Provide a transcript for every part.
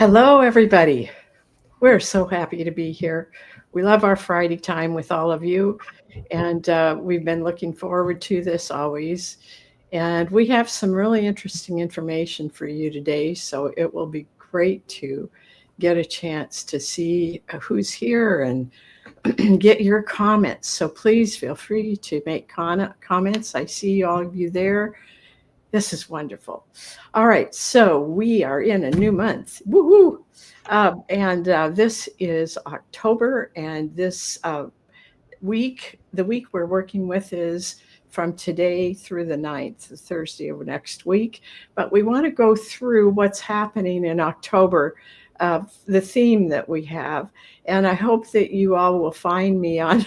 Hello, everybody. We're so happy to be here. We love our Friday time with all of you, and we've been looking forward to this always. And we have some really interesting information for you today, so it will be great to get a chance to see who's here and get your comments. So please feel free to make comments. I see all of you there. This is wonderful. All right, so we are in a new month. Woohoo! And this is October, and this the week we're working with is from today through the 9th, the Thursday of next week. But we want to go through what's happening in October, the theme that we have. And I hope that you all will find me on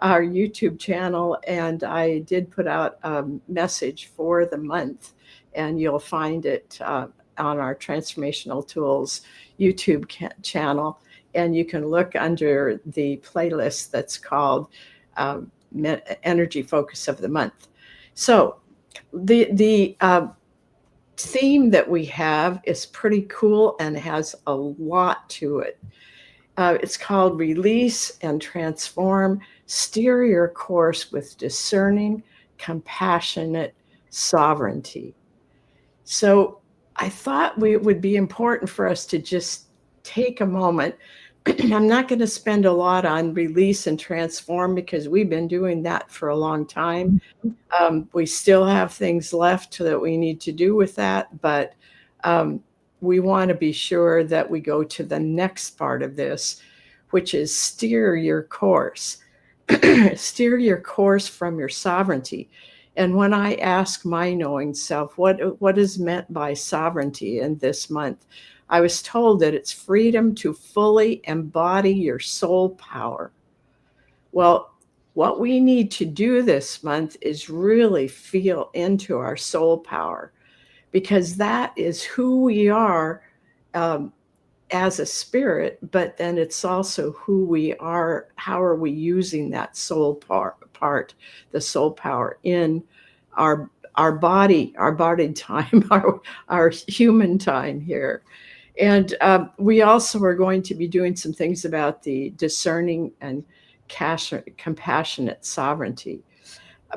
our YouTube channel. And I did put out a message for the month, and you'll find it on our Transformational Tools YouTube channel. And you can look under the playlist that's called Energy Focus of the Month. So the theme that we have is pretty cool and has a lot to it. It's called Release and Transform, Steer Your Course with Discerning, Compassionate Sovereignty. So I thought it would be important for us to just take a moment. I'm not going to spend a lot on release and transform because we've been doing that for a long time. We still have things left that we need to do with that, but we want to be sure that we go to the next part of this, which is steer your course. Steer your course from your sovereignty. And when I ask my knowing self, what is meant by sovereignty in this month, I was told that it's freedom to fully embody your soul power. Well, what we need to do this month is really feel into our soul power, because that is who we are as a spirit, but then it's also who we are. How are we using that soul part, the soul power in our body time, our human time here. And we also are going to be doing some things about the discerning and compassionate sovereignty.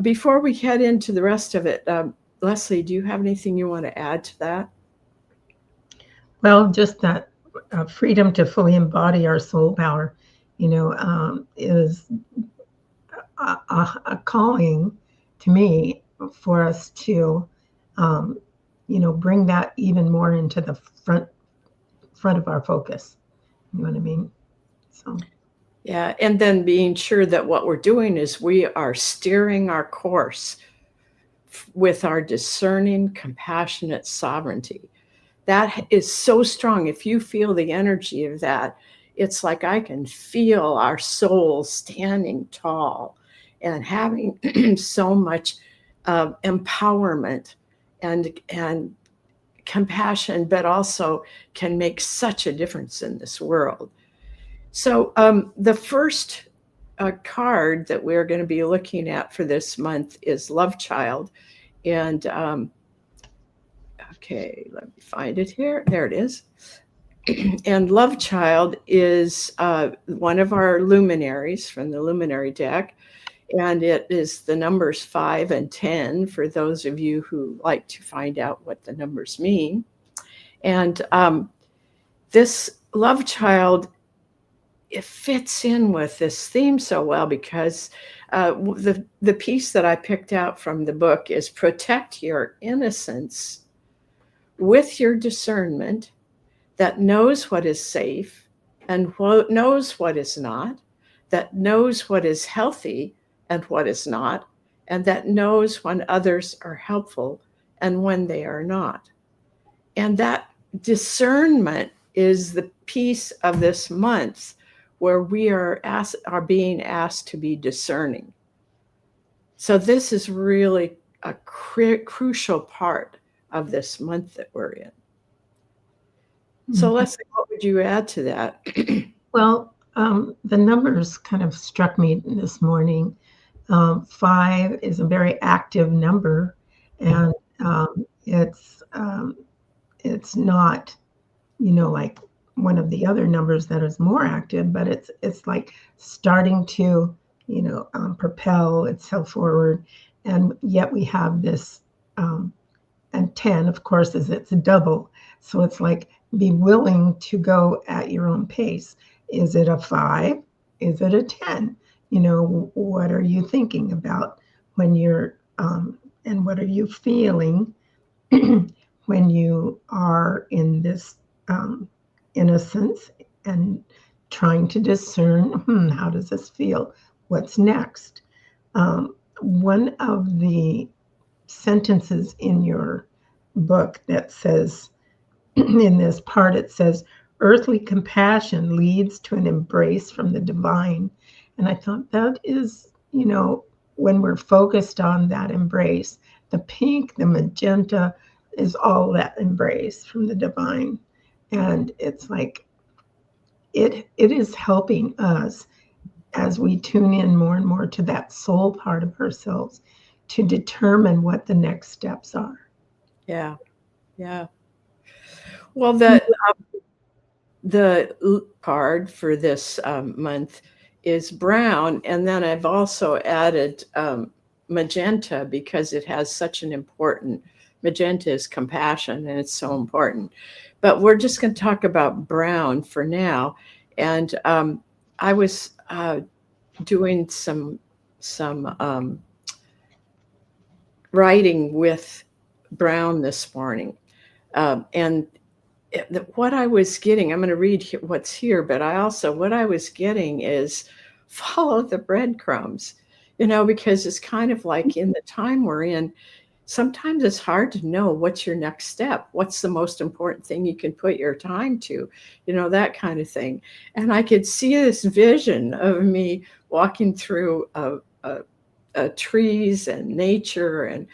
Before we head into the rest of it, Leslie, do you have anything you want to add to that? Well, just that freedom to fully embody our soul power, is a calling to me for us to, bring that even more into the front of our focus. You know what I mean? So. Yeah, and then being sure that what we're doing is we are steering our course with our discerning, compassionate sovereignty. That is so strong. If you feel the energy of that, it's like I can feel our soul standing tall and having so much empowerment and compassion, but also can make such a difference in this world. So the first card that we're going to be looking at for this month is Love Child. And okay, let me find it here. There it is. And Love Child is one of our luminaries from the luminary deck. And it is the numbers 5 and 10 for those of you who like to find out what the numbers mean. And this Love Child, it fits in with this theme so well because the piece that I picked out from the book is protect your innocence with your discernment that knows what is safe and knows what is not, that knows what is healthy and what is not, and that knows when others are helpful and when they are not. And that discernment is the piece of this month where we are being asked to be discerning. So this is really a crucial part of this month that we're in. So Leslie, what would you add to that? Well, the numbers kind of struck me this morning. 5 is a very active number, and it's not like one of the other numbers that is more active, but it's like starting to, propel itself forward. And yet we have this, and 10, of course, is it's a double. So it's like be willing to go at your own pace. Is it a 5? Is it a 10? What are you thinking about when you're, and what are you feeling when you are in this innocence and trying to discern, how does this feel? What's next? One of the sentences in your book that says, in this part, it says, earthly compassion leads to an embrace from the divine. And I thought that is, when we're focused on that embrace, the pink, the magenta is all that embrace from the divine. And it's like, it is helping us as we tune in more and more to that soul part of ourselves to determine what the next steps are. Yeah. Yeah. Well, the card for this month is brown, and then I've also added magenta because it has such an important. Magenta is compassion, and it's so important. But we're just going to talk about brown for now. And I was doing some writing with brown this morning, and what I was getting, I'm going to read what's here, but what I was getting is follow the breadcrumbs, because it's kind of like in the time we're in, sometimes it's hard to know what's your next step. What's the most important thing you can put your time to, that kind of thing. And I could see this vision of me walking through trees and nature and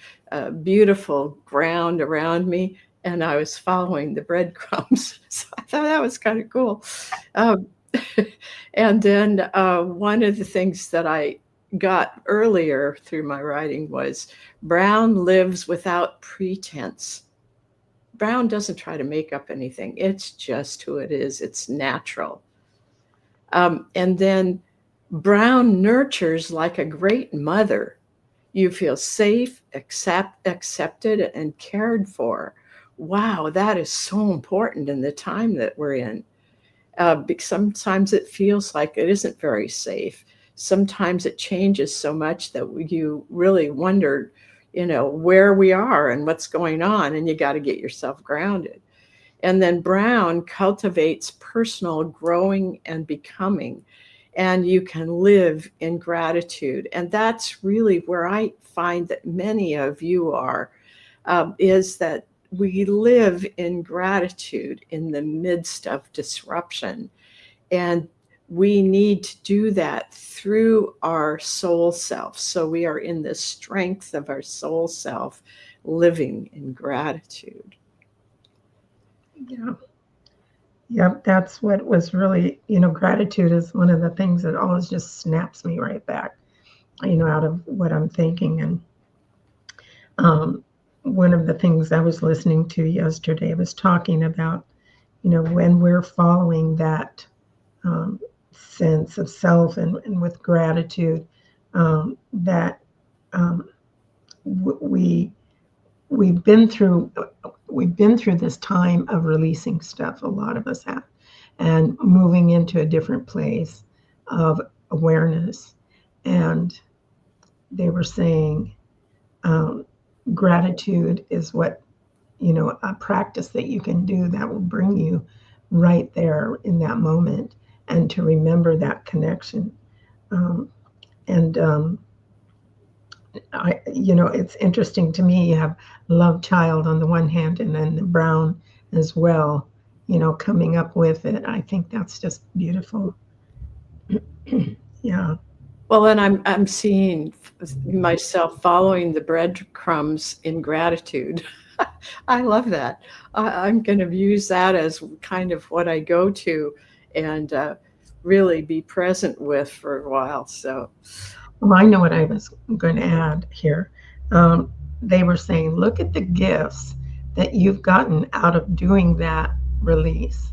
beautiful ground around me, and I was following the breadcrumbs. So I thought that was kind of cool. Um, and then one of the things that I got earlier through my writing was Brown lives without pretense. Brown doesn't try to make up anything. It's just who it is. It's natural. And then Brown nurtures like a great mother. You feel safe, accepted, and cared for. Wow, that is so important in the time that we're in. Because sometimes it feels like it isn't very safe. Sometimes it changes so much that you really wonder, where we are and what's going on, and you got to get yourself grounded. And then Brown cultivates personal growing and becoming, and you can live in gratitude. And that's really where I find that many of you are, is that we live in gratitude in the midst of disruption. And we need to do that through our soul self. So we are in the strength of our soul self, living in gratitude. Yeah. Yep, that's what was really, gratitude is one of the things that always just snaps me right back, out of what I'm thinking. And one of the things I was listening to yesterday was talking about, when we're following that sense of self and with gratitude, that we we've been through this time of releasing stuff, a lot of us have, and moving into a different place of awareness. And they were saying gratitude is what, a practice that you can do that will bring you right there in that moment, and to remember that connection. And it's interesting to me. You have love child on the one hand, and then the brown as well, coming up with it. I think that's just beautiful. Yeah. Well, and I'm seeing myself following the breadcrumbs in gratitude. I love that. I'm going to use that as kind of what I go to and really be present with for a while. So, Well, I know what I was going to add here. They were saying, look at the gifts that you've gotten out of doing that release,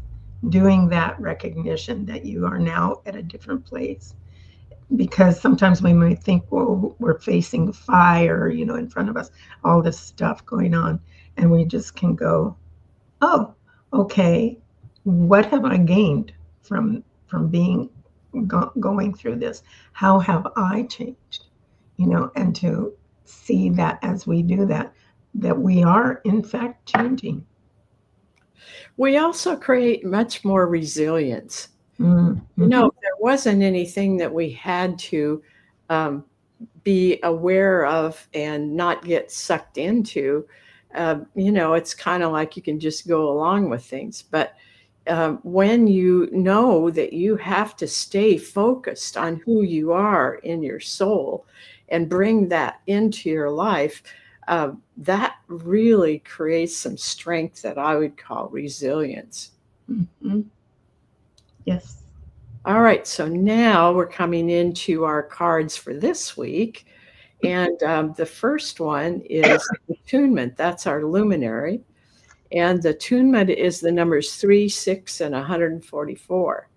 doing that recognition that you are now at a different place. Because sometimes we might think, well, we're facing fire, in front of us, all this stuff going on, and we just can go, oh, okay, what have I gained from being going through this? How have I changed? And to see that as we do that, that we are in fact changing. We also create much more resilience. Mm-hmm. If there wasn't anything that we had to um, be aware of and not get sucked into, it's kind of like you can just go along with things. But when you know that you have to stay focused on who you are in your soul and bring that into your life, that really creates some strength that I would call resilience. Mm-hmm. Yes. All right, so now we're coming into our cards for this week. And the first one is attunement. That's our luminary. And the attunement is the numbers 3, 6, and 144.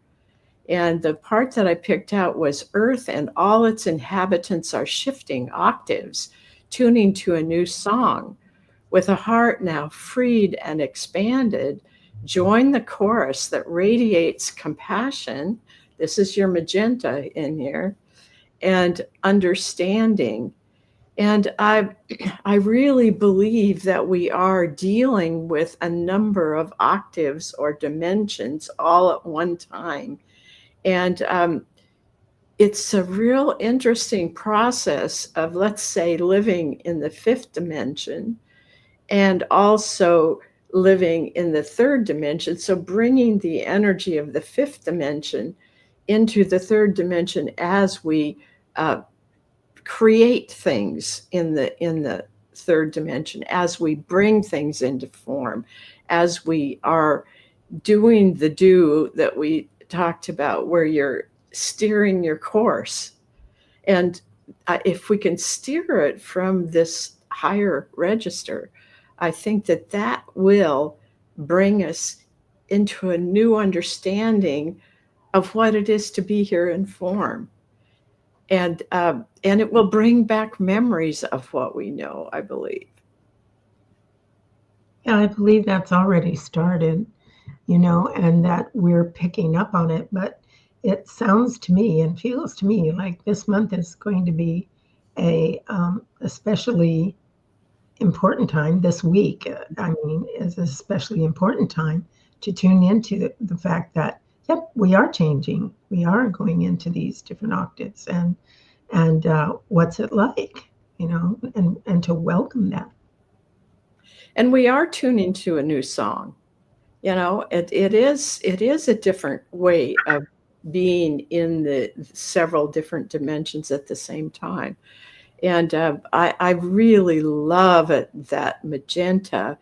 And the part that I picked out was Earth and all its inhabitants are shifting octaves, tuning to a new song. With a heart now freed and expanded, join the chorus that radiates compassion. This is your magenta in here, and understanding. And I really believe that we are dealing with a number of octaves or dimensions all at one time. And it's a real interesting process of, let's say, living in the fifth dimension and also living in the third dimension. So bringing the energy of the fifth dimension into the third dimension as we create things in the third dimension, as we bring things into form, as we are doing the do that we talked about, where you're steering your course. And if we can steer it from this higher register, I think that that will bring us into a new understanding of what it is to be here in form. And it will bring back memories of what we know, I believe. Yeah, I believe that's already started, and that we're picking up on it. But it sounds to me and feels to me like this month is going to be a especially important time. This week, I mean, is an especially important time to tune into the fact that, yep, we are changing. We are going into these different octaves, and what's it like, and to welcome that. And we are tuning to a new song. It is a different way of being in the several different dimensions at the same time. And I really love it that magenta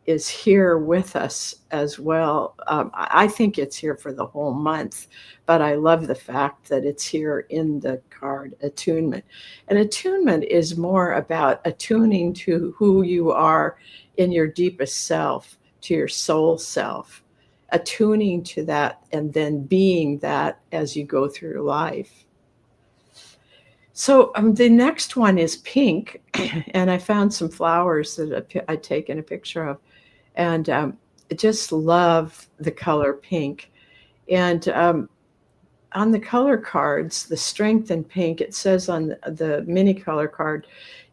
is here with us as well. I think it's here for the whole month, but I love the fact that it's here in the card attunement. And attunement is more about attuning to who you are in your deepest self, to your soul self, attuning to that, and then being that as you go through life. So the next one is pink, and I found some flowers that I'd taken a picture of, and I just love the color pink. And on the color cards, the strength in pink, it says on the mini color card,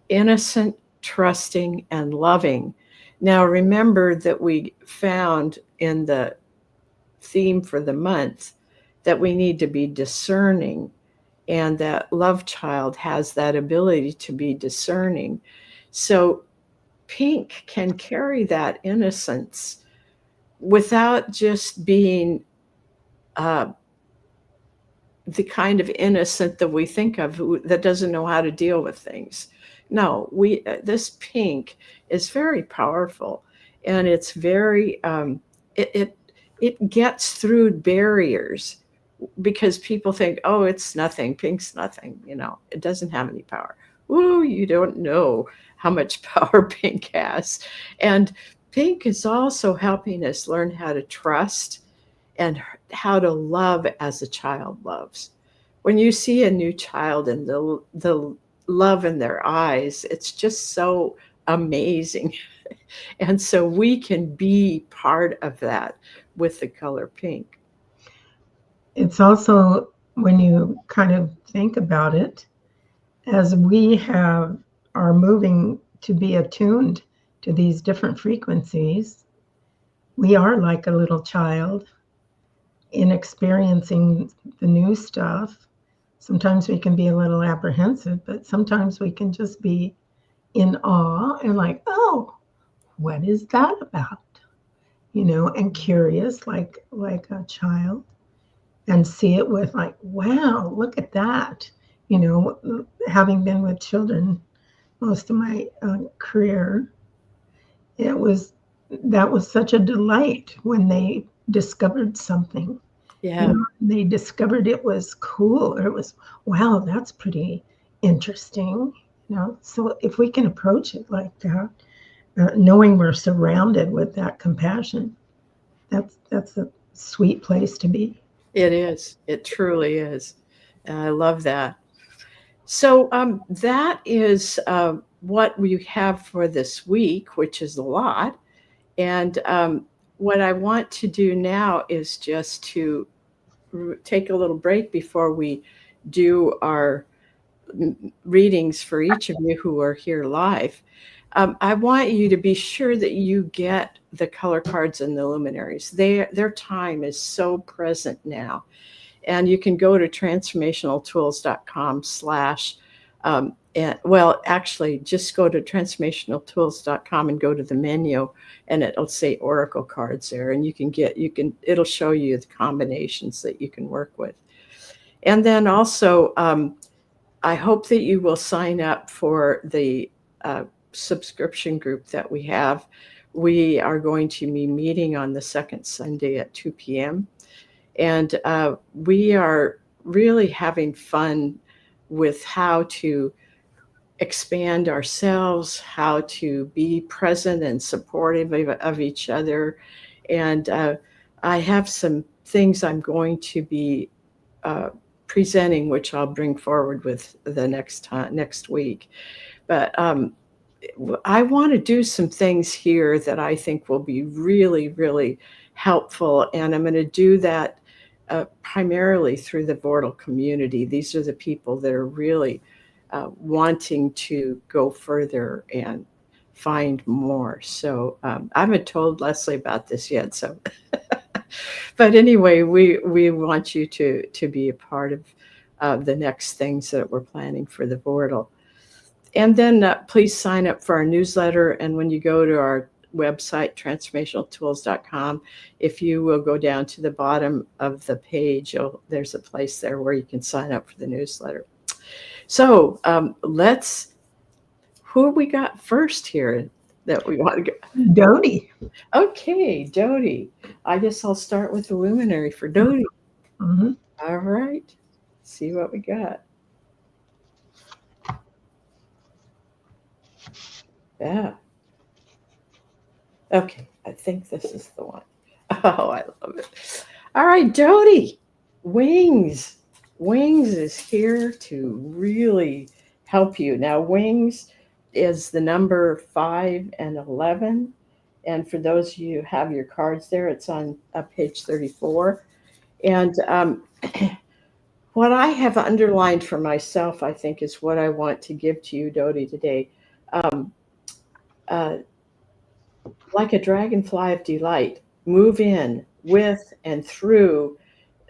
innocent, trusting, and loving. Now, remember that we found in the theme for the month that we need to be discerning, and that love child has that ability to be discerning. So pink can carry that innocence without just being the kind of innocent that we think of, that doesn't know how to deal with things. No, this pink is very powerful, and it's very it gets through barriers, because people think, oh, it's nothing, pink's nothing, it doesn't have any power. Ooh, you don't know how much power pink has. And pink is also helping us learn how to trust and how to love as a child loves. When you see a new child and the love in their eyes, it's just so amazing. And so we can be part of that with the color pink. It's also, when you kind of think about it, as we are moving to be attuned to these different frequencies, we are like a little child in experiencing the new stuff. Sometimes we can be a little apprehensive, but sometimes we can just be in awe and like, oh, what is that about? And curious like a child, and see it with like, wow, look at that. Having been with children most of my career, it was that was such a delight when they discovered something. Yeah. They discovered it was cool, or it was, wow, that's pretty interesting. So if we can approach it like that, knowing we're surrounded with that compassion, that's a sweet place to be. It is. It truly is. And I love that. So that is what we have for this week, which is a lot. And what I want to do now is just to take a little break before we do our readings for each of you who are here live. I want you to be sure that you get the color cards and the luminaries. Their time is so present now. And you can go to transformationaltools.com slash, well, actually, just go to transformationaltools.com and go to the menu, and it'll say Oracle cards there. And it'll show you the combinations that you can work with. And then also, I hope that you will sign up for the subscription group that we have. We are going to be meeting on the second Sunday at 2 p.m. And we are really having fun with how to expand ourselves, how to be present and supportive of each other. And I have some things I'm going to be presenting, which I'll bring forward with the next week. But I want to do some things here that I think will be really, really helpful. And I'm going to do that primarily through the Vortal community. These are the people that are really wanting to go further and find more. So I haven't told Leslie about this yet. So, but anyway, we want you to be a part of the next things that we're planning for the Vortal. And then please sign up for our newsletter. And when you go to our website, transformationaltools.com, if you will go down to the bottom of the page, there's a place there where you can sign up for the newsletter. So who have we got first here that we want to go? Dodie. Okay, Dodie. I guess I'll start with the luminary for Dodie. Mm-hmm. All right. See what we got. Yeah. Okay, I think this is the one. Oh, I love it. All right, Dodie. Wings. Wings is here to really help you. Now, Wings is the number 5 and 11. And for those of you who have your cards there, it's on page 34. And what I have underlined for myself, I think, is what I want to give to you, Dodie, today. Like a dragonfly of delight, move in with and through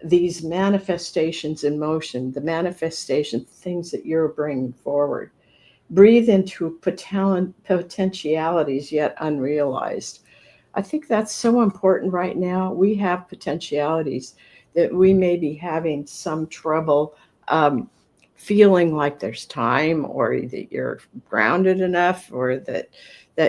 these manifestations in motion, the manifestation things that you're bringing forward. Breathe into potentialities yet unrealized. I think that's so important right now. We have potentialities that we may be having some trouble feeling like there's time, or that you're grounded enough, or that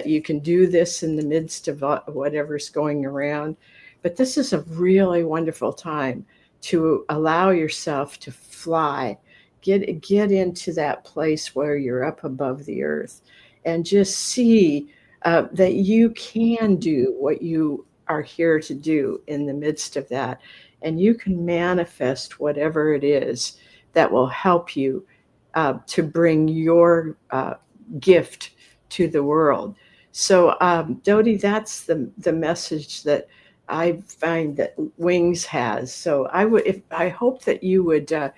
you can do this in the midst of whatever's going around. But this is a really wonderful time to allow yourself to fly, get into that place where you're up above the earth, and just see that you can do what you are here to do in the midst of that. And you can manifest whatever it is that will help you to bring your gift to the world. So, Dodie, that's the message that I find that Wings has. So I hope that you would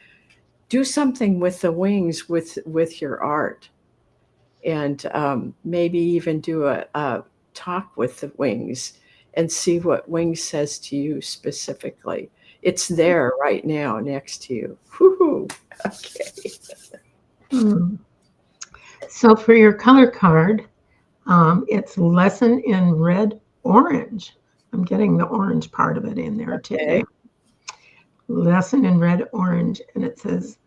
do something with the wings with your art, and maybe even do a talk with the wings and see what Wings says to you specifically. It's there right now next to you. Woo-hoo. Okay. Hmm. So for your color card, it's lesson in red orange. I'm getting the orange part of it in there today. Okay. Lesson in red orange, and it says,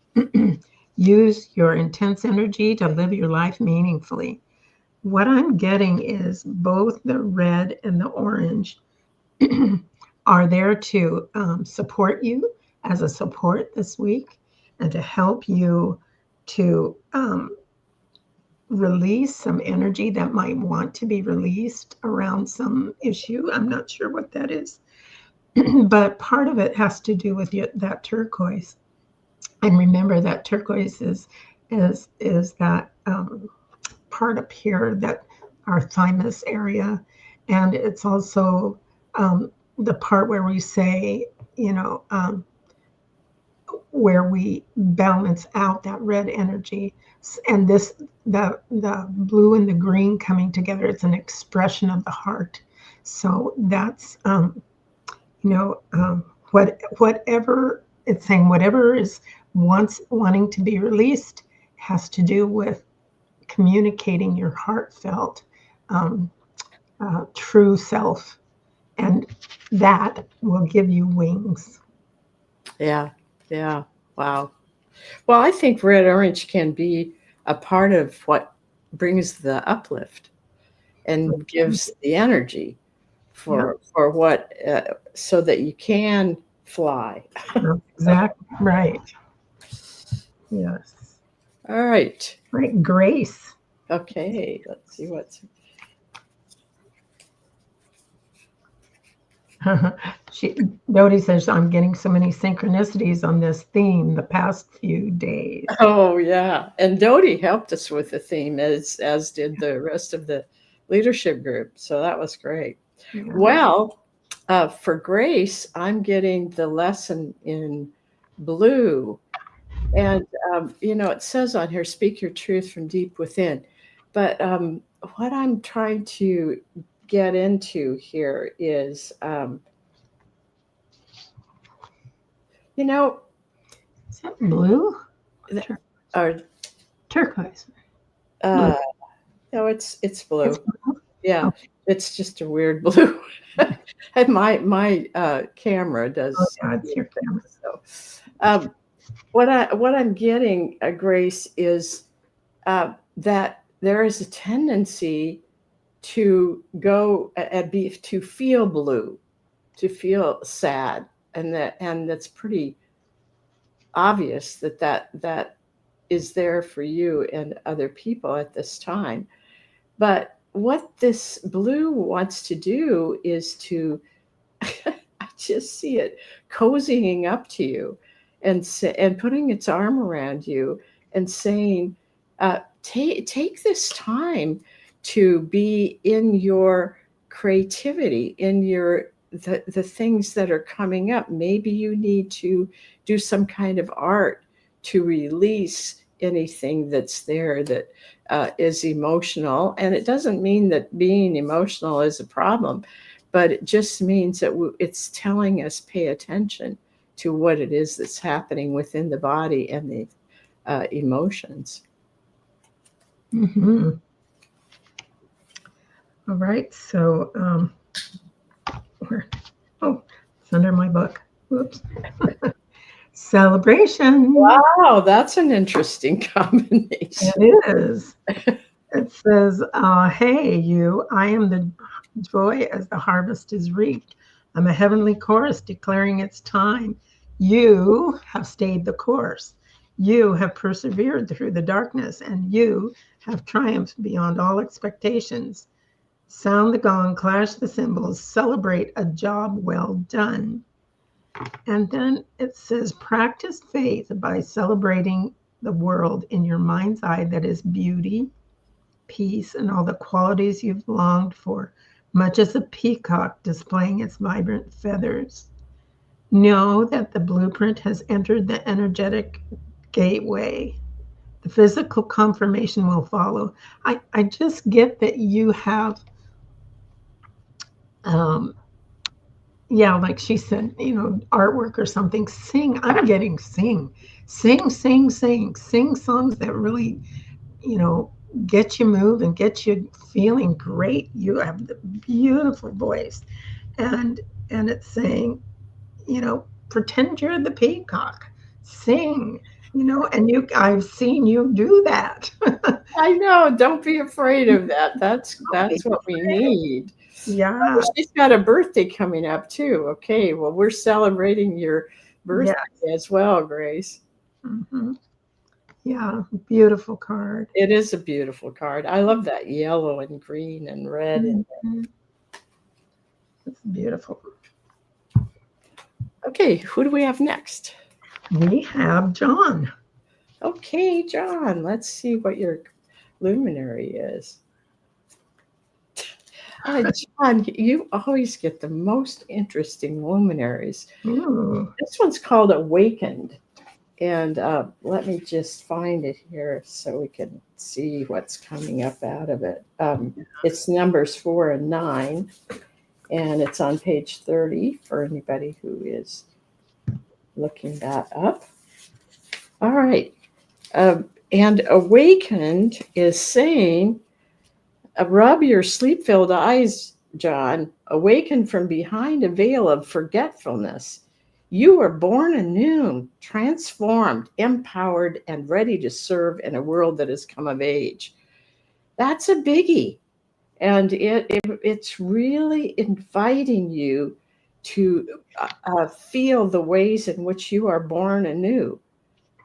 use your intense energy to live your life meaningfully. What I'm getting is both the red and the orange are there to support you as a support this week and to help you to release some energy that might want to be released around some issue. I'm not sure what that is, but part of it has to do with that turquoise. And remember that turquoise is that part up here, that our thymus area, and it's also the part where we say, where we balance out that red energy. And the blue and the green coming together, it's an expression of the heart. So that's whatever it's saying, whatever is wanting to be released has to do with communicating your heartfelt true self, and that will give you wings. Yeah. Yeah. Wow. Well, I think red orange can be a part of what brings the uplift and gives the energy Yeah, for what so that you can fly. that's exactly right. Yes. All right. Right, Grace. Okay. Let's see what's. Dodie says, I'm getting so many synchronicities on this theme the past few days. Oh yeah, and Dodie helped us with the theme as did the rest of the leadership group. So that was great. Yeah. Well, for Grace, I'm getting the lesson in blue. And, it says on here, speak your truth from deep within. But what I'm trying to get into here is, you know, Is that blue? or, Turquoise. uh, no, it's blue. It's blue. Yeah, Okay. it's just a weird blue. And my camera Oh, does. yeah, it's your camera. So, what I'm getting, Grace, is that there is a tendency to go and be to feel blue, to feel sad, and that's pretty obvious that is there for you and other people at this time. But what this blue wants to do is to I just see it cozying up to you and putting its arm around you and saying, take this time to be in your creativity, in the things that are coming up. Maybe you need to do some kind of art to release anything that's there that is emotional. And it doesn't mean that being emotional is a problem, but it just means that it's telling us pay attention to what it is that's happening within the body and the emotions. Mm-hmm. All right. So, it's under my book. Whoops. Celebration. Wow, that's an interesting combination. It is. It says, hey, you, I am the joy as the harvest is reaped. I'm a heavenly chorus declaring it's time. You have stayed the course. You have persevered through the darkness, and you have triumphed beyond all expectations. Sound the gong, clash the cymbals, celebrate a job well done. And then it says, practice faith by celebrating the world in your mind's eye that is beauty, peace, and all the qualities you've longed for, much as a peacock displaying its vibrant feathers. Know that the blueprint has entered the energetic gateway. The physical confirmation will follow. I just get that you have, um, yeah, like she said, artwork or something. Sing. I'm getting sing. Sing, sing, sing. Sing songs that really, you know, get you moving, get you feeling great. You have the beautiful voice. And it's saying, pretend you're the peacock. Sing, and I've seen you do that. I know. Don't be afraid of that. That's Don't be that's what we afraid. need. Yeah. Oh, she's got a birthday coming up too. Okay, well, we're celebrating your Yeah. birthday as well, Grace. Hmm. Yeah. Beautiful card. It is a beautiful card. I love that yellow and green and red. Mhm. It's beautiful. Okay, who do we have next? We have John. Okay, John, let's see what your luminary is. John, you always get the most interesting luminaries. Ooh. This one's called Awakened. And let me just find it here so we can see what's coming up out of it. It's numbers 4 and 9, and it's on page 30 for anybody who is looking that up. All right. And Awakened is saying, rub your sleep filled eyes, John. Awaken from behind a veil of forgetfulness. You were born anew, transformed, empowered, and ready to serve in a world that has come of age. That's a biggie. And it's really inviting you to feel the ways in which you are born anew.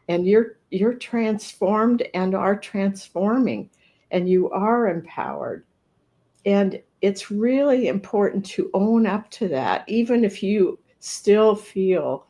And you're transformed and are transforming, and you are empowered. And it's really important to own up to that, even if you still feel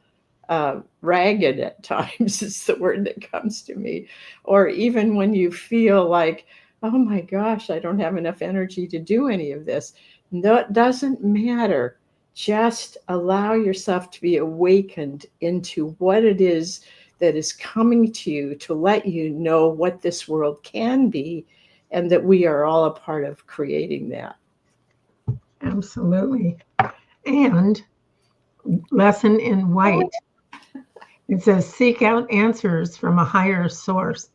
ragged at times, is the word that comes to me. Or even when you feel like, oh my gosh, I don't have enough energy to do any of this. No, it doesn't matter. Just allow yourself to be awakened into what it is that is coming to you to let you know what this world can be, and that we are all a part of creating that. Absolutely. And lesson in white. It says, seek out answers from a higher source.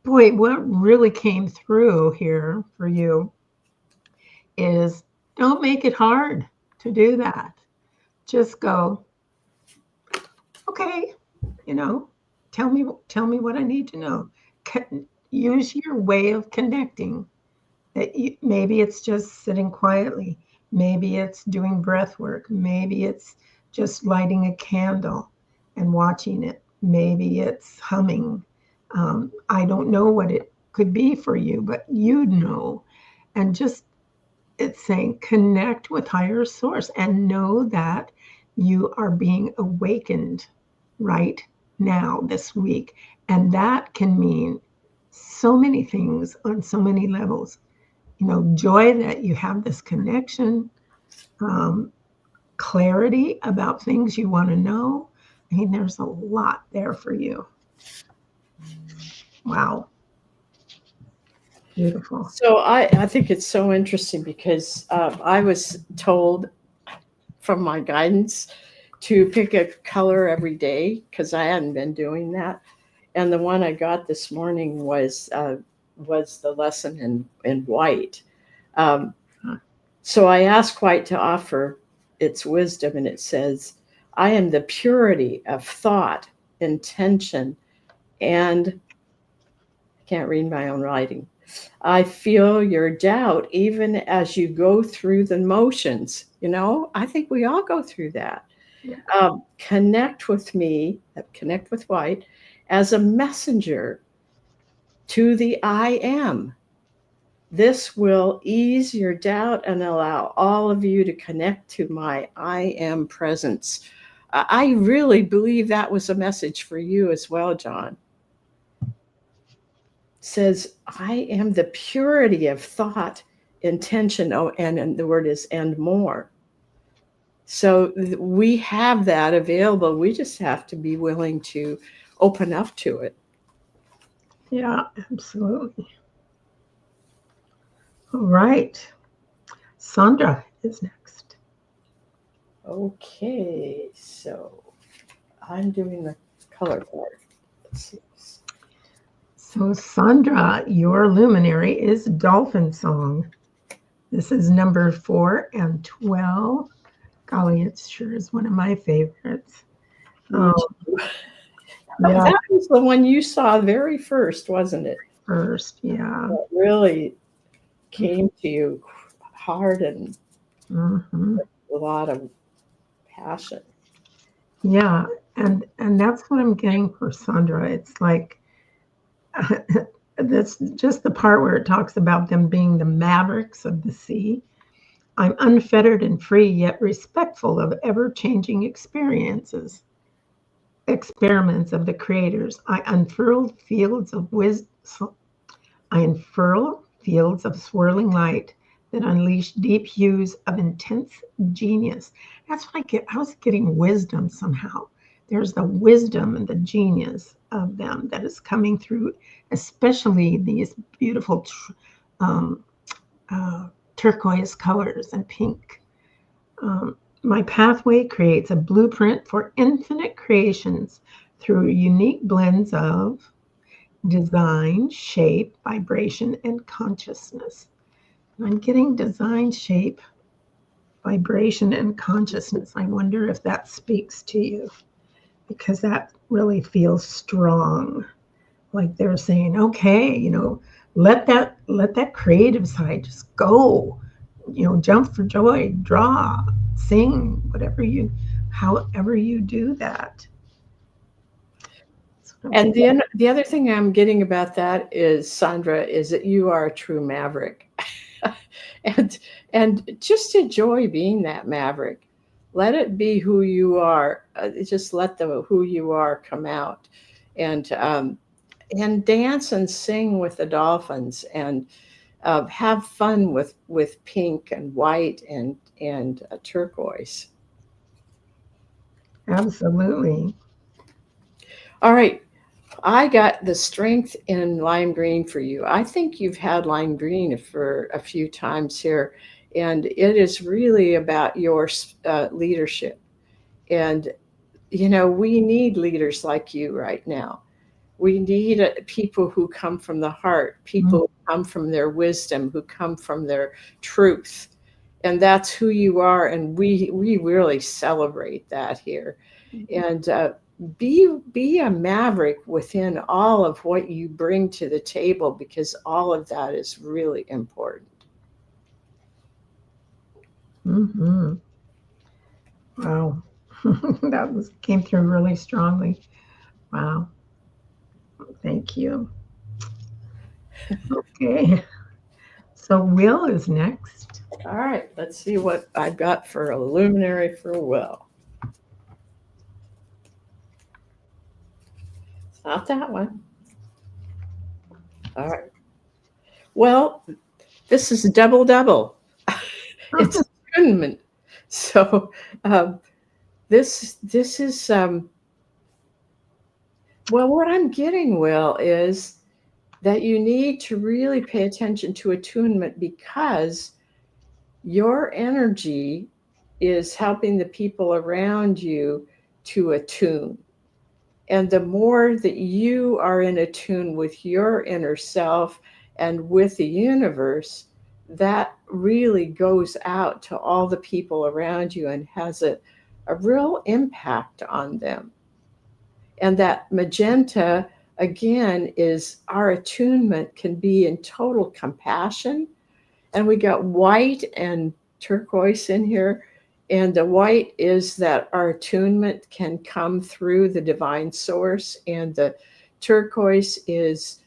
Boy, what really came through here for you is don't make it hard to do that. Just go, okay, tell me what I need to know. Use your way of connecting. Maybe it's just sitting quietly. Maybe it's doing breath work. Maybe it's just lighting a candle and watching it. Maybe it's humming. I don't know what it could be for you, but you know. And just it's saying connect with higher source and know that you are being awakened right now this week. And that can mean so many things on so many levels. Joy that you have this connection, clarity about things you want to know. I mean, there's a lot there for you. Wow. Beautiful. So I think it's so interesting because I was told from my guidance to pick a color every day because I hadn't been doing that. And the one I got this morning was the lesson in white. Um, so I asked white to offer its wisdom, and it says, I am the purity of thought, intention, and I can't read my own writing. I feel your doubt even as you go through the motions. I think we all go through that. Yeah. Connect with me, connect with white, as a messenger to the I am. This will ease your doubt and allow all of you to connect to my I am presence. I really believe that was a message for you as well, John. Says, I am the purity of thought, intention, and the word is and more. So we have that available. We just have to be willing to open up to it. Yeah, absolutely. All right. Sandra is next. Okay, so I'm doing the color card. Let's see. So, Sandra, your luminary is Dolphin Song. This is number 4 and 12. Golly, it sure is one of my favorites. Yeah. That was the one you saw very first, wasn't it? First, yeah. That really came to you hard and with a lot of passion. Yeah, and that's what I'm getting for Sandra. It's like that's just the part where it talks about them being the mavericks of the sea. I'm unfettered and free, yet respectful of ever-changing experiments of the creators. I unfurl fields of swirling light that unleash deep hues of intense genius. That's what I get. I was getting wisdom somehow. There's the wisdom and the genius of them that is coming through, especially these beautiful turquoise colors and pink. My pathway creates a blueprint for infinite creations through unique blends of design, shape, vibration, and consciousness. I'm getting design, shape, vibration, and consciousness. I wonder if that speaks to you, because that really feels strong. Like they're saying, okay, let that creative side just go. Jump for joy, draw, sing, however you do that. And the other thing I'm getting about that is, Sandra, is that you are a true maverick. and just enjoy being that maverick. Let it be who you are. Just let the who you are come out, and dance and sing with the dolphins, and have fun with pink and white and turquoise. Absolutely. All right. I got the strength in lime green for you. I think you've had lime green for a few times here, and it is really about your leadership. And, we need leaders like you right now. We need people who come from the heart, people who come from their wisdom, who come from their truth. And that's who you are. And we really celebrate that here. And be a maverick within all of what you bring to the table, because all of that is really important. Mm-hmm. Wow. That came through really strongly. Wow. Thank you. Okay. So Will is next. All right, let's see what I've got for a luminary for Will. It's not that one. All right. Well, this is double double. It's attunement. So this is well, what I'm getting, Will, is that you need to really pay attention to attunement, because your energy is helping the people around you to attune. And the more that you are in attune with your inner self and with the universe, that really goes out to all the people around you and has a real impact on them. And that magenta, again, is our attunement can be in total compassion. And we got white and turquoise in here. And the white is that our attunement can come through the divine source. And the turquoise is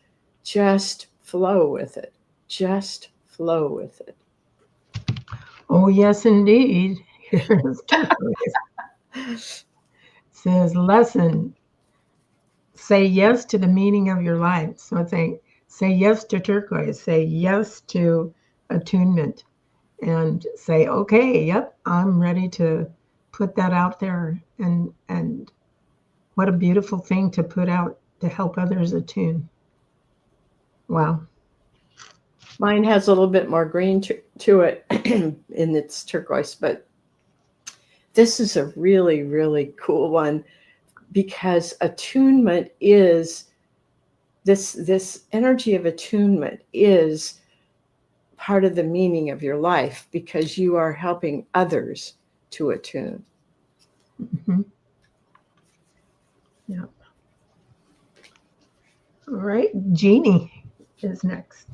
just flow with it. Just flow with it. Oh, yes, indeed. Here's turquoise. It says, lesson, say yes to the meaning of your life. So it's saying, say yes to turquoise, say yes to attunement, and say, okay, yep, I'm ready to put that out there. And what a beautiful thing to put out to help others attune. Wow. Mine has a little bit more green to it in its turquoise, but this is a really, really cool one because attunement is this energy of attunement is part of the meaning of your life because you are helping others to attune. Mm-hmm. Yeah. All right. Jeannie is next.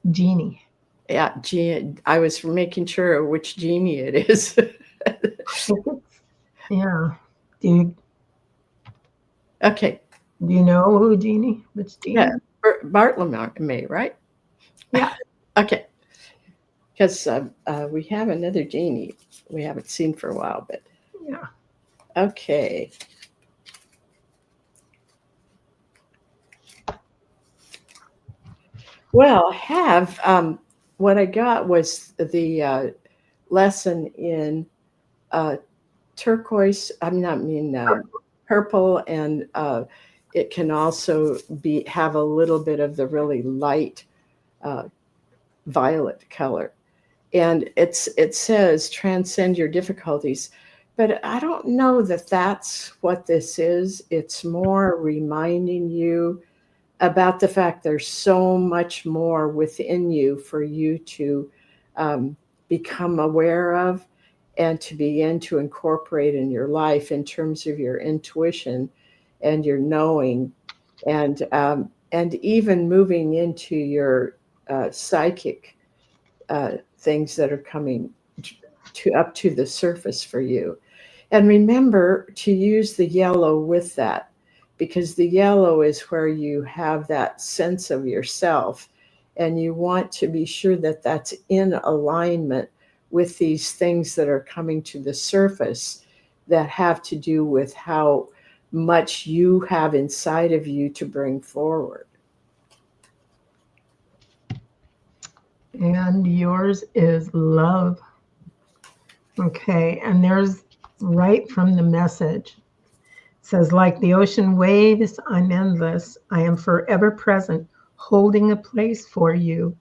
Jeannie. Yeah, I was making sure which genie it is. Yeah. Do Okay. you know who Jeannie? Which Yeah, Jeannie? Bartlemy, right? Yeah. Okay. Because we have another genie we haven't seen for a while, but Yeah. okay. Well, what I got was the lesson in turquoise. Purple, and it can also have a little bit of the really light uh, violet color. And it says transcend your difficulties, but I don't know that that's what this is. It's more reminding you about the fact there's so much more within you for you to um, become aware of and to begin to incorporate in your life in terms of your intuition and your knowing, and even moving into your psychic things that are coming up to the surface for you. And remember to use the yellow with that, because the yellow is where you have that sense of yourself, and you want to be sure that that's in alignment with these things that are coming to the surface that have to do with how much you have inside of you to bring forward. And yours is love. Okay. And there's right from the message. It says, like the ocean waves, I'm endless. I am forever present, holding a place for you,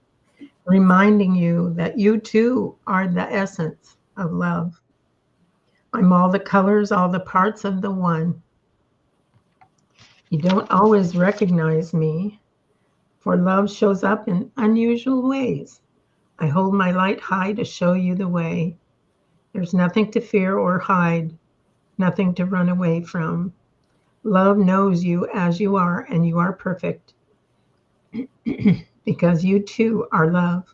reminding you that you too are the essence of love. I'm all the colors, all the parts of the one. You don't always recognize me, for love shows up in unusual ways. I hold my light high to show you the way. There's nothing to fear or hide, nothing to run away from. Love knows you as you are, and you are perfect because you too are love.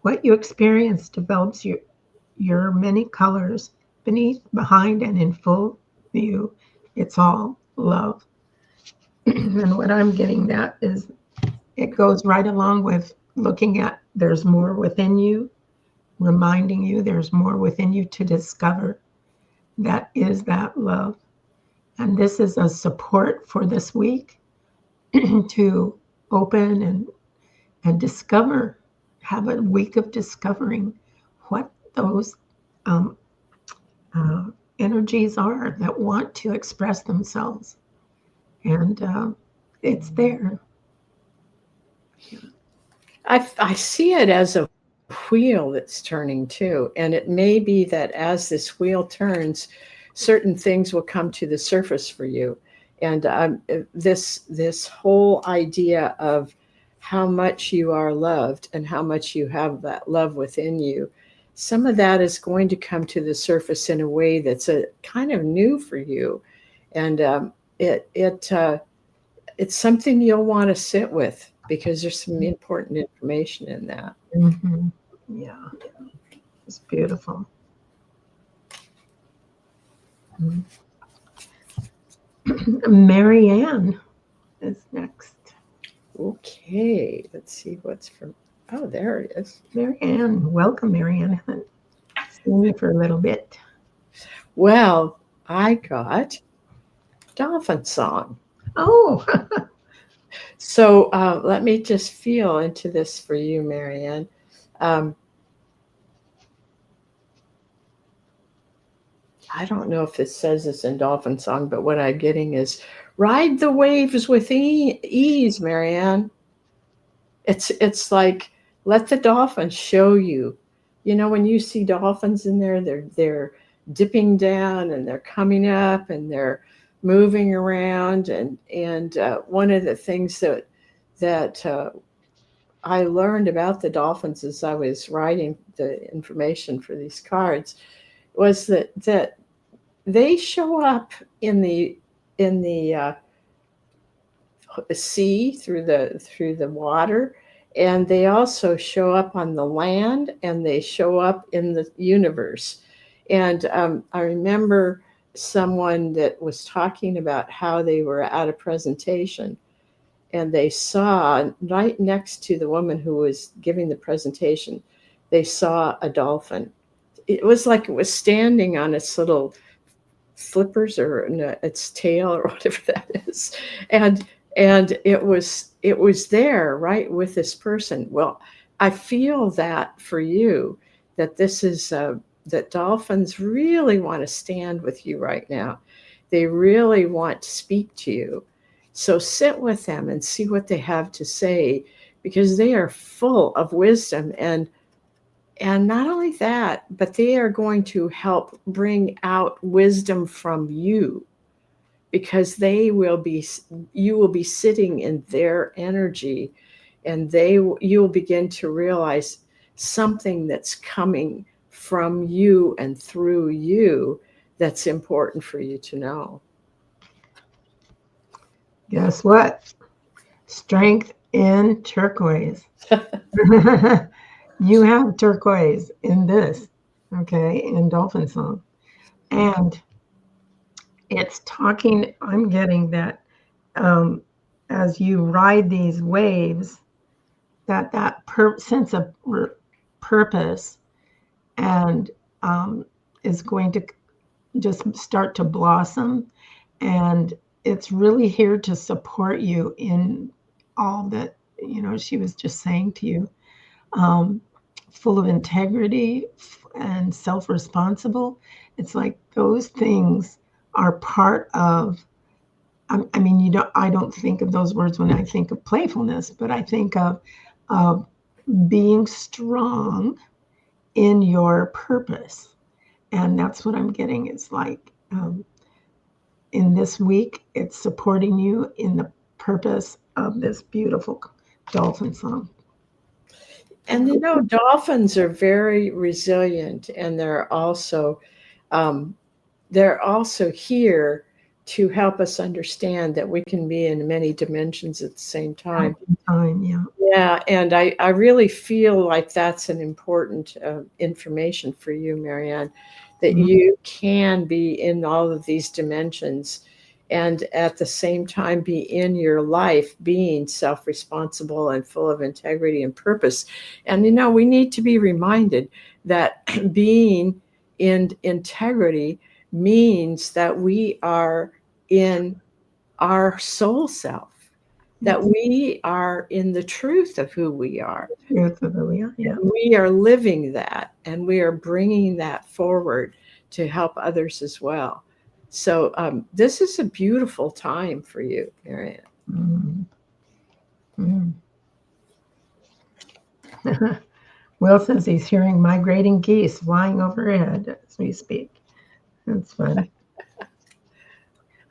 What you experience develops your many colors beneath, behind, and in full view. It's all love. And what I'm getting at is it goes right along with looking at there's more within you, reminding you there's more within you to discover. That is that love. And this is a support for this week to open and discover, have a week of discovering what those um, uh, energies are that want to express themselves. And it's there. I see it as a wheel that's turning too. And it may be that as this wheel turns, certain things will come to the surface for you. And this whole idea of how much you are loved and how much you have that love within you, some of that is going to come to the surface in a way that's a kind of new for you. And it's something you'll want to sit with because there's some important information in that. Mm-hmm. Yeah, it's beautiful. Marianne is next. Okay, let's see what's from. Oh, there it is. Marianne, welcome, Marianne. I haven't seen you for a little bit. Well, I got dolphin song. Oh, So let me just feel into this for you, Marianne. Um, I don't know if it says this in dolphin song, but what I'm getting is ride the waves with ease, Marianne. It's like let the dolphins show you. You know, when you see dolphins in there, they're dipping down and they're coming up and they're moving around. And one of the things that I learned about the dolphins as I was writing the information for these cards was that they show up in the sea through the water, and they also show up on the land, and they show up in the universe. And I remember someone that was talking about how they were at a presentation, and they saw right next to the woman who was giving the presentation, they saw a dolphin. It was like it was standing on its little flippers or no, its tail or whatever that is, and it was there right with this person. Well, I feel that for you, that this is that dolphins really want to stand with you right now. They really want to speak to you. So sit with them and see what they have to say, because they are full of wisdom. And not only that, but they are going to help bring out wisdom from you, because you will be sitting in their energy, and you will begin to realize something that's coming from you and through you that's important for you to know. guess what? Strength in turquoise. You have turquoise in this, okay, in dolphin song. And it's talking, I'm getting that as you ride these waves, that sense of purpose and is going to just start to blossom. And it's really here to support you in all that, she was just saying to you. Full of integrity and self-responsible. It's like those things are part of. I mean, I don't think of those words when I think of playfulness, but I think of being strong in your purpose, and that's what I'm getting. It's like in this week, it's supporting you in the purpose of this beautiful dolphin song. And dolphins are very resilient, and um, they're also here to help us understand that we can be in many dimensions at the same time. Yeah. Yeah, and I really feel like that's an important information for you, Marianne, that Mhm. you can be in all of these dimensions and at the same time be in your life being self-responsible and full of integrity and purpose. And we need to be reminded that being in integrity means that we are in our soul self, that we are in the truth of who we are. Truth of who we are. Yeah. We are living that, and we are bringing that forward to help others as well. So this is a beautiful time for you, Marianne. Mm. Mm. Will says he's hearing migrating geese flying overhead as we speak. That's fun.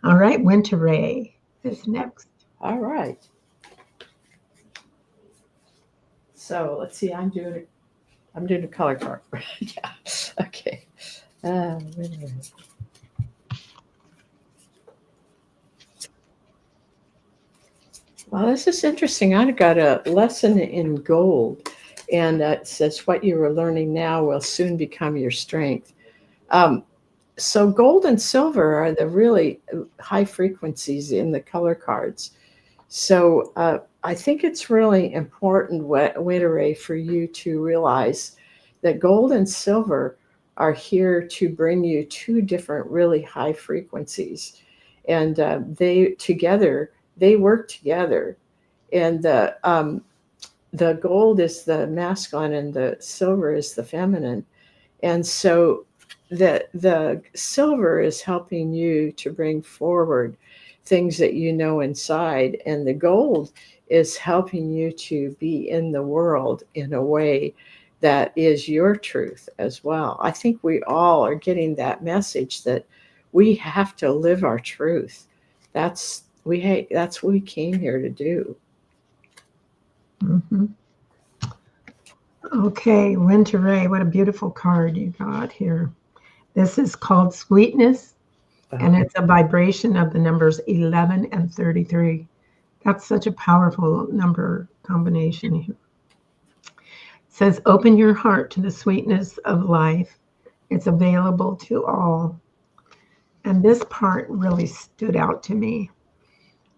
All right, Winter Ray is next. All right. So let's see. I'm doing a color card. Yeah. Okay. Wait a minute. Well, this is interesting. I got a lesson in gold, and it says what you are learning now will soon become your strength. Um, so, gold and silver are the really high frequencies in the color cards. So, I think it's really important, Witteray, for you to realize that gold and silver are here to bring you two different really high frequencies, and they work together, and the gold is the masculine and the silver is the feminine. And so the silver is helping you to bring forward things that you know inside, and the gold is helping you to be in the world in a way that is your truth as well. I think we all are getting that message that we have to live our truth. That's what we came here to do. Mm-hmm. Okay, Winter Ray, what a beautiful card you got here. This is called Sweetness, and it's a vibration of the numbers 11 and 33. That's such a powerful number combination here. It says, open your heart to the sweetness of life. It's available to all. And this part really stood out to me.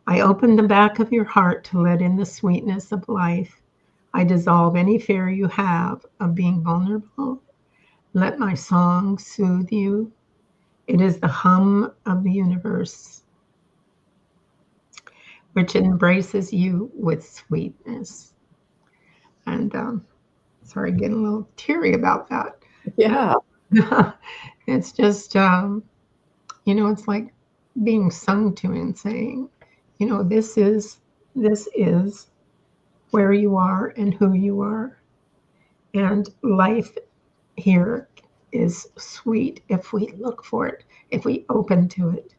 I open the back of your heart to let in the sweetness of life. I dissolve any fear you have of being vulnerable. Let my song soothe you. It is the hum of the universe, which embraces you with sweetness. And sorry, getting a little teary about that. Yeah. It's just, it's like being sung to and saying, this is where you are and who you are. And life here is sweet if we look for it, if we open to it.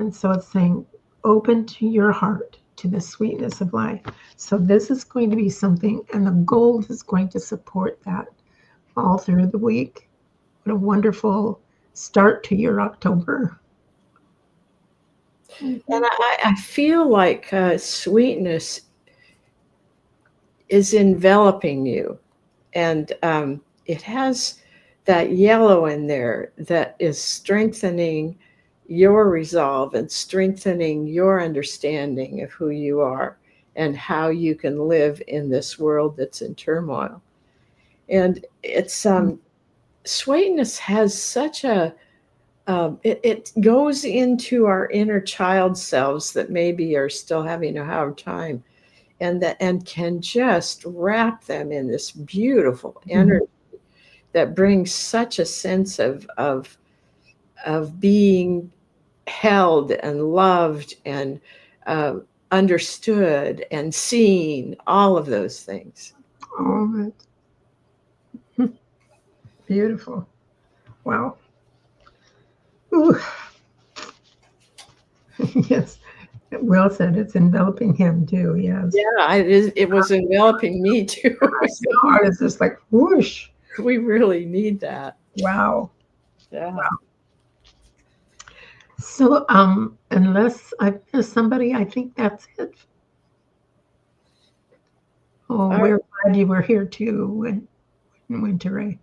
And so it's saying, open to your heart to the sweetness of life. So this is going to be something, and the gold is going to support that all through the week. What a wonderful start to your October. And I feel like sweetness is enveloping you, and it has that yellow in there that is strengthening your resolve and strengthening your understanding of who you are and how you can live in this world that's in turmoil. And it's sweetness has such a it goes into our inner child selves that maybe are still having a hard time, and can just wrap them in this beautiful energy that brings such a sense of being held and loved and uh, understood and seen, all of those things. All of it. Beautiful. Wow. Ooh. Yes. Well said. It's enveloping him too. Yes. Yeah, it was enveloping me too. The heart is just like whoosh. We really need that. Wow. Yeah. Wow. So, unless I missed somebody, I think that's it. Oh, we're glad you were here too, Winter Ray.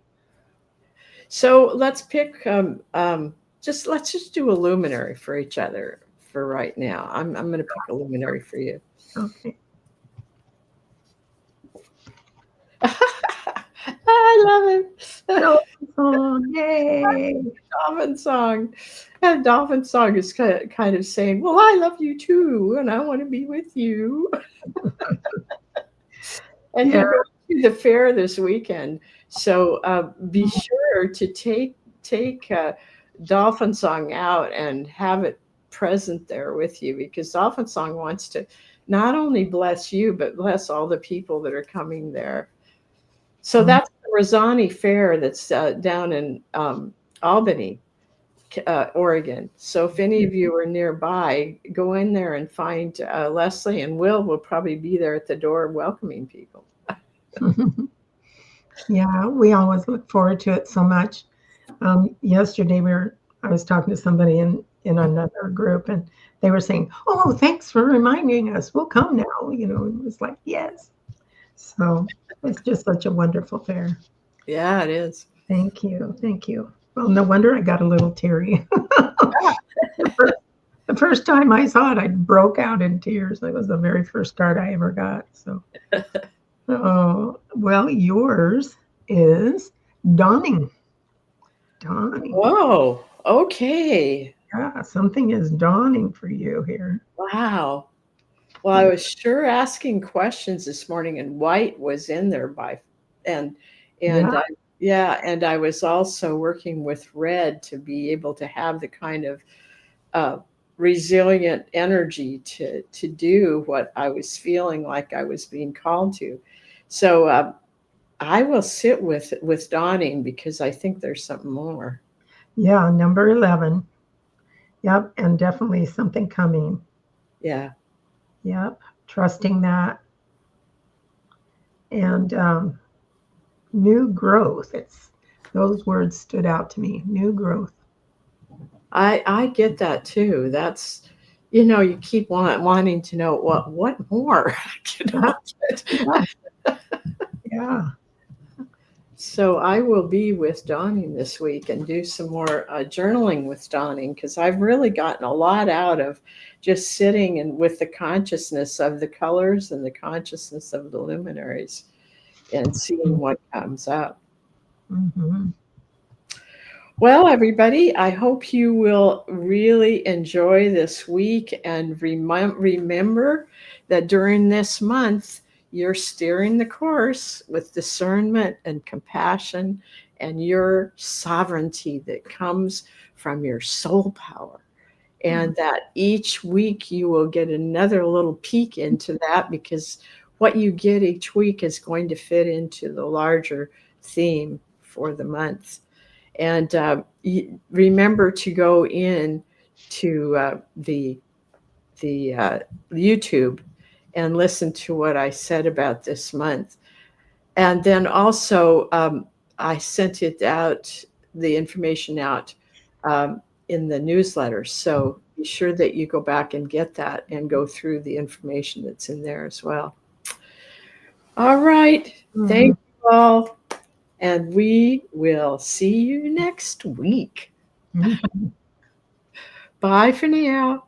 So let's pick let's just do a luminary for each other for right now. I'm going to pick a luminary for you. Okay. I love it. Dolphin song, yay! Dolphin song. And dolphin song is kind of saying, "Well, I love you too, and I want to be with you." And you're going to the fair this weekend, so be sure to take dolphin song out and have it present there with you, because dolphin song wants to not only bless you but bless all the people that are coming there. So that's the Rosani Fair that's down in Albany, Oregon. So if any of you are nearby, go in there and find Leslie, and Will probably be there at the door welcoming people. Yeah, we always look forward to it so much. Yesterday I was talking to somebody in another group, and they were saying, "Oh, thanks for reminding us. We'll come now." It was like, yes. So it's just such a wonderful fair. Yeah, it is. Thank you. Thank you. Well, no wonder I got a little teary. The first time I saw it, I broke out in tears. It was the very first card I ever got. So, oh, well, yours is dawning. Dawning. Whoa. Okay. Yeah, something is dawning for you here. Wow. Well, I was sure asking questions this morning, and white was in there and Yeah, I, yeah, and I was also working with red to be able to have the kind of uh, resilient energy to do what I was feeling like I was being called to. So I will sit with dawning because I think there's something more. yeah, number 11. Yep, and definitely something coming. Yeah. Yep, trusting that and new growth. It's those words stood out to me. New growth. I get that too. That's you keep wanting to know what more, you know. Yeah, yeah, So I will be with Dawning this week and do some more journaling with Dawning because I've really gotten a lot out of just sitting and with the consciousness of the colors and the consciousness of the luminaries and seeing what comes up. hmm Well, everybody, I hope you will really enjoy this week and remember that during this month, you're steering the course with discernment and compassion and your sovereignty that comes from your soul power. And that each week you will get another little peek into that because what you get each week is going to fit into the larger theme for the month. And remember to go in to the YouTube and listen to what I said about this month. And then also, I sent it out, the information out in the newsletter. So be sure that you go back and get that and go through the information that's in there as well. All right. Thank you all. And we will see you next week. hmm Bye for now.